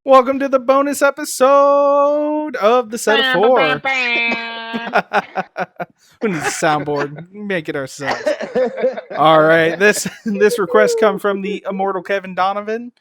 Welcome to the bonus episode of the set of Bam, bam, bam, four. bam. We need a soundboard. Make it ourselves. All right. This request come from the immortal Kevin Donovan.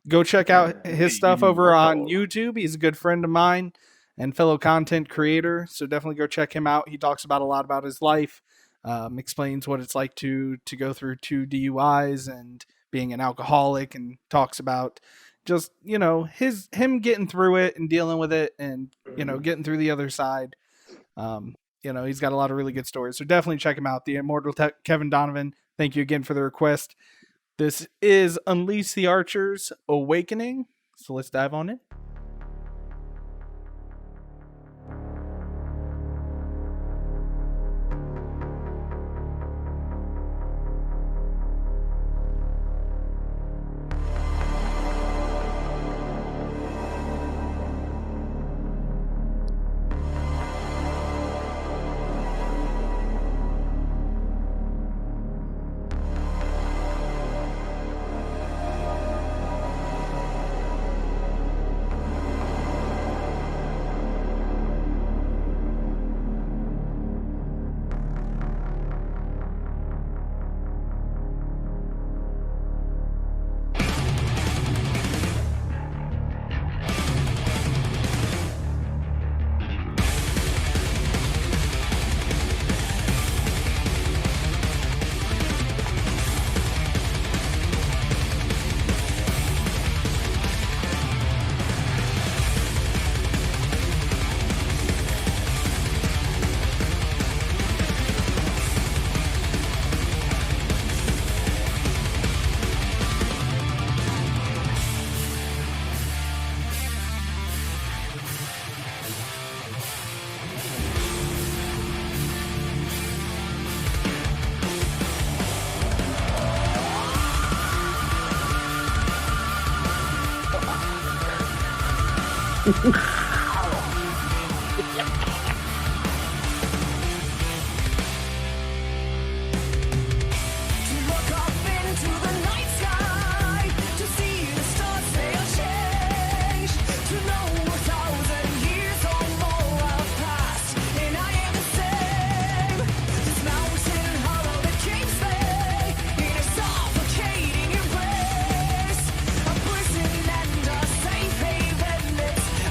Go check out his stuff over on YouTube. He's a good friend of mine and fellow content creator. So definitely go check him out. He talks about a lot about his life. Explains what it's like to go through 2 DUIs and being an alcoholic, and talks about just him getting through it and dealing with it, and getting through the other side. He's got a lot of really good stories, so definitely check him out. The immortal Kevin Donovan. Thank you again for the request. This is Unleash the Archers Awakening, so let's dive on in.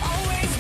Always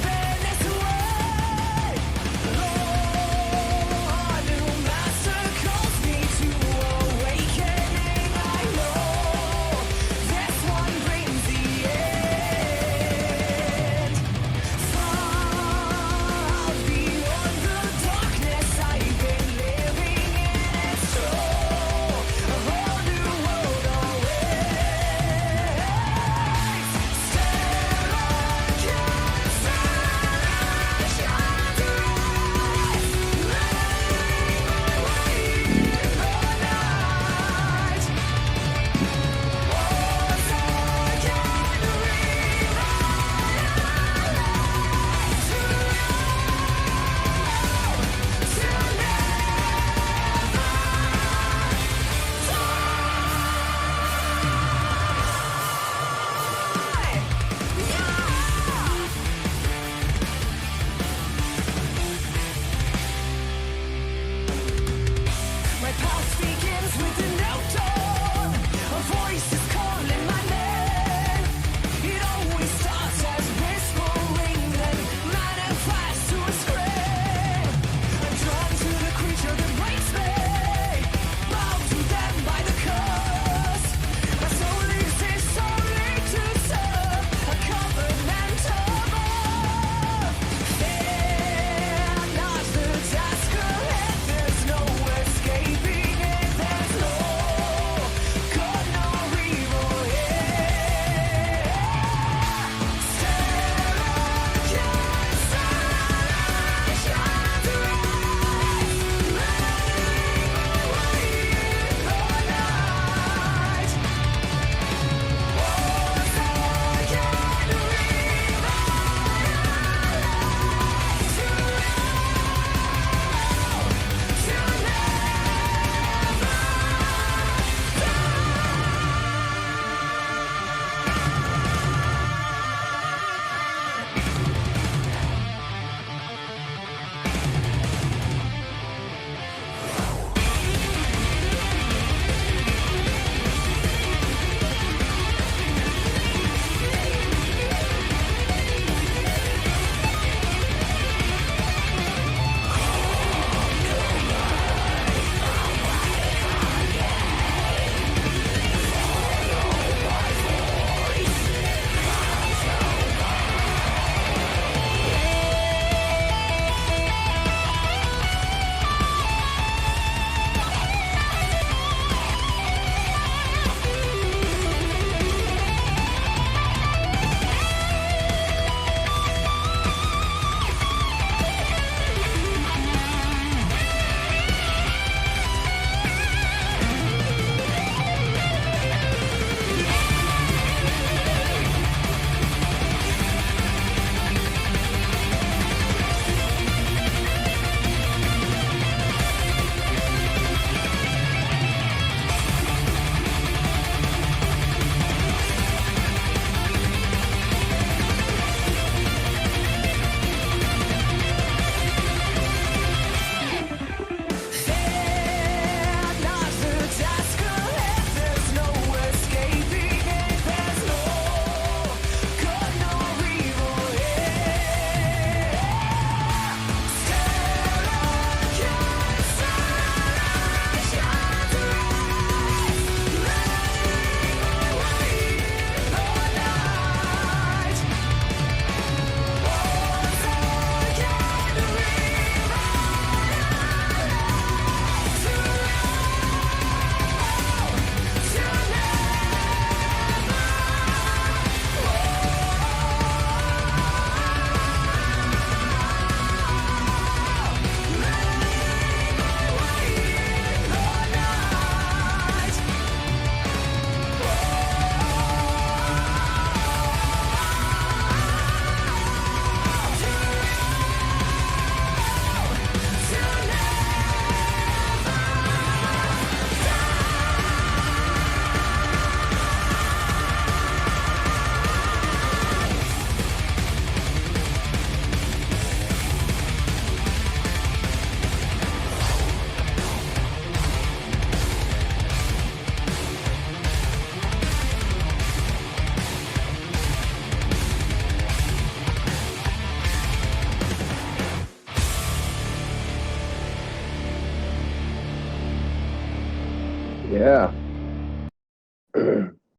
Yeah.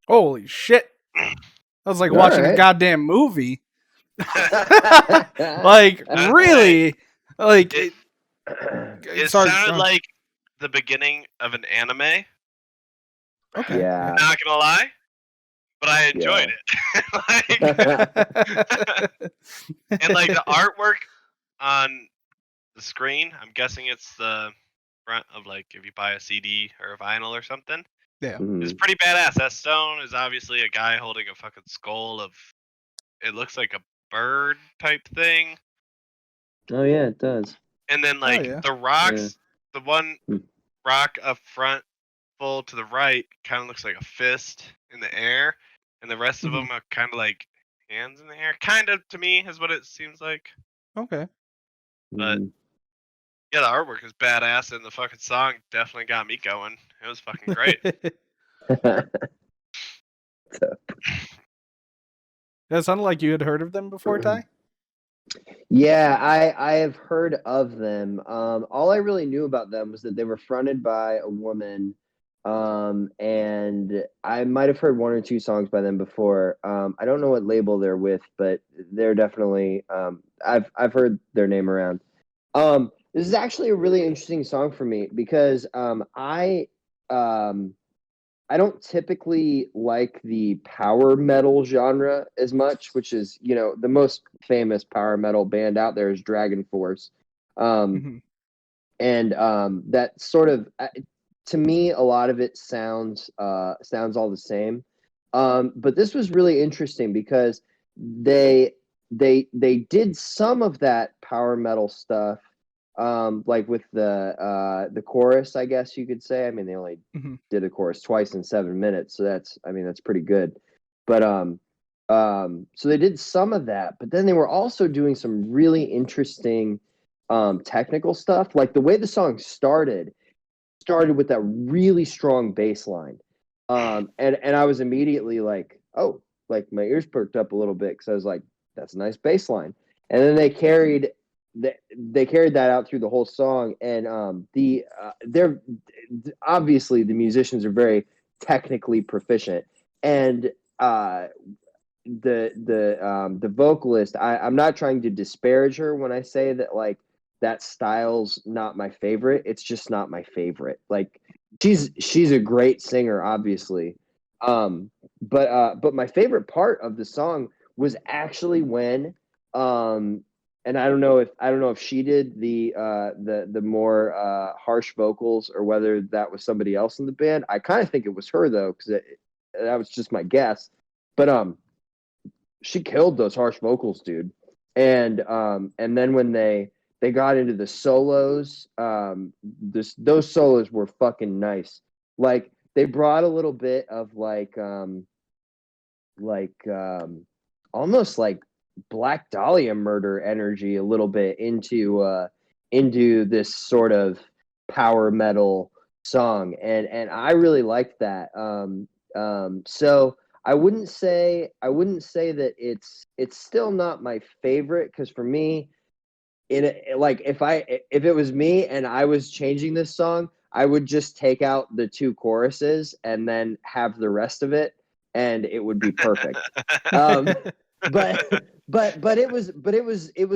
Holy shit! I was like All watching a right. goddamn movie. Like really, like It sorry. sounded like the beginning of an anime. Okay. Yeah. Not gonna lie, but I enjoyed it. And like the artwork on the screen, I'm guessing it's the front of like if you buy a CD or a vinyl or something. Yeah. It's pretty badass. That stone is obviously a guy holding a fucking skull of. It looks like a bird type thing. Oh yeah, it does. And then like yeah. the rocks, the one Hmm. rock up front, full to the right, kind of looks like a fist in the air, and the rest of them are kind of like hands in the air. Kind of to me is what it seems like. Okay. But yeah, the artwork is badass, and the fucking song definitely got me going. It was fucking great. That sounded like you had heard of them before, Ty. Yeah, I have heard of them. All I really knew about them was that they were fronted by a woman, and I might have heard one or two songs by them before. I don't know what label they're with, but they're definitely I've heard their name around. This is actually a really interesting song for me because I don't typically like the power metal genre as much, which is, the most famous power metal band out there is Dragon Force. And that sort of, to me, a lot of it sounds all the same. But this was really interesting because they did some of that power metal stuff, like with the chorus, I guess you could say. I mean, they only did a chorus twice in 7 minutes, so that's pretty good. But so they did some of that, but then they were also doing some really interesting technical stuff. Like the way the song started with that really strong bass line. And I was immediately like, oh, like my ears perked up a little bit because I was like, that's a nice bass line. And then they carried that out through the whole song. And they're obviously the musicians are very technically proficient. And the vocalist, I'm not trying to disparage her when I say that like that style's not my favorite. It's just not my favorite. Like she's a great singer, obviously. But my favorite part of the song was actually when and I don't know if she did the more harsh vocals or whether that was somebody else in the band. I kind of think it was her though, because that was just my guess. But she killed those harsh vocals, dude. And then when they got into the solos, those solos were fucking nice. Like they brought a little bit of like almost like Black Dahlia murder energy a little bit into this sort of power metal song, and I really liked that. So I wouldn't say that it's still not my favorite, because for me, like if it was me and I was changing this song, I would just take out the two choruses and then have the rest of it, and it would be perfect. But it was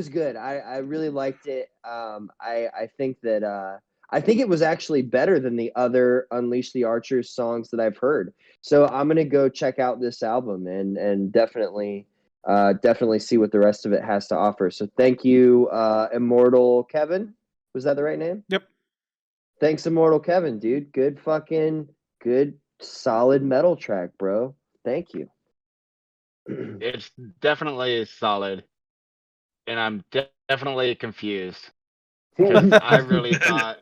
good. I really liked it. I think that I think it was actually better than the other Unleash the Archers songs that I've heard. So I'm gonna go check out this album and definitely see what the rest of it has to offer. So thank you, Immortal Kevin. Was that the right name? Yep. Thanks, Immortal Kevin, dude. Good solid metal track, bro. Thank you. It's definitely solid, and I'm definitely confused because I really thought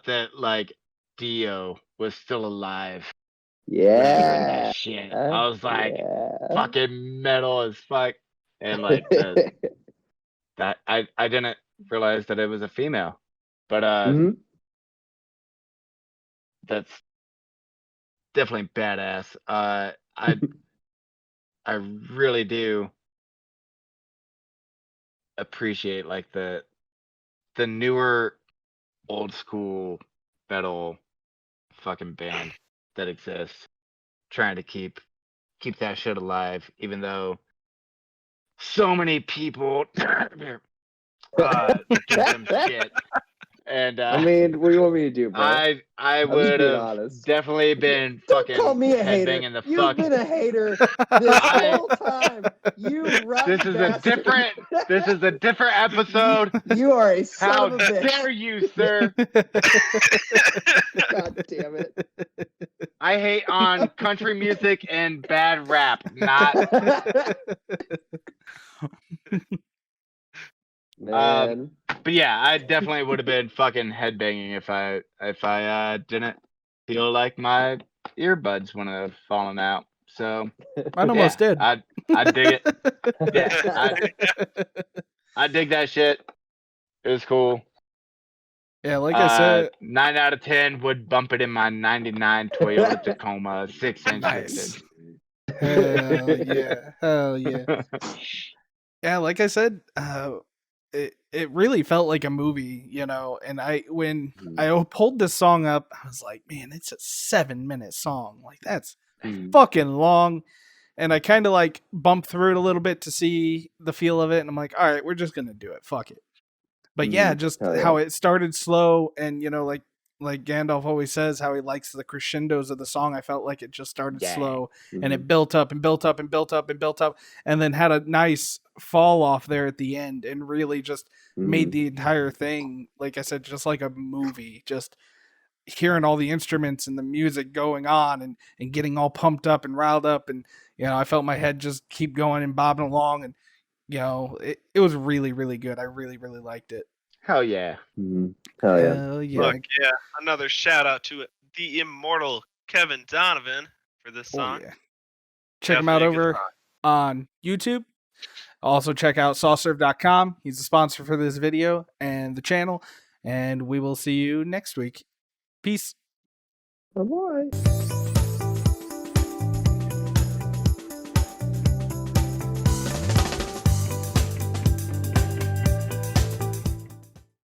that like Dio was still alive. Yeah. That shit. I was like, yeah. fucking metal as fuck, and like that I didn't realize that it was a female, but that's definitely badass. I really do appreciate like the newer old school metal fucking band that exists, trying to keep that shit alive, even though so many people give them shit. And I mean, what do you want me to do, bro? I I'm just would being have honest. definitely been Don't fucking call me a hater. headbanging the You've fuck. been a hater this whole time. You rotten This is bastard. this is a different episode. You are a son How of a bitch. dare you, sir? God damn it. I hate on country music and bad rap, not Man. but yeah, I definitely would have been fucking headbanging if I didn't feel like my earbuds would have fallen out. So Mine almost did. I dig it. Yeah, I dig that shit. It was cool. Yeah, like I said, 9 out of 10 would bump it in my '99 Toyota Tacoma 6-inch. Nice. Hell yeah. Yeah, like I said, it really felt like a movie, you know. And when I pulled this song up, I was like, man, it's a 7-minute song. Like that's fucking long. And I kind of like bumped through it a little bit to see the feel of it, and I'm like, all right, we're just gonna do it. Fuck it. But yeah, just Hell yeah. how it started slow, and you know, like Gandalf always says, how he likes the crescendos of the song. I felt like it just started slow, and it built up and built up and built up and built up, and then had a nice fall off there at the end, and really just made the entire thing, like I said, just like a movie. Just hearing all the instruments and the music going on, and getting all pumped up and riled up, and you know, I felt my head just keep going and bobbing along, and you know, it was really, really good. I really, really liked it. Hell yeah. Hell yeah. Hell yeah. Look, yeah, another shout out to the immortal Kevin Donovan for this song. Oh, yeah. Check him out Definitely a good over song. on YouTube. Also check out sauceserve.com. He's the sponsor for this video and the channel. And we will see you next week. Peace. Bye-bye.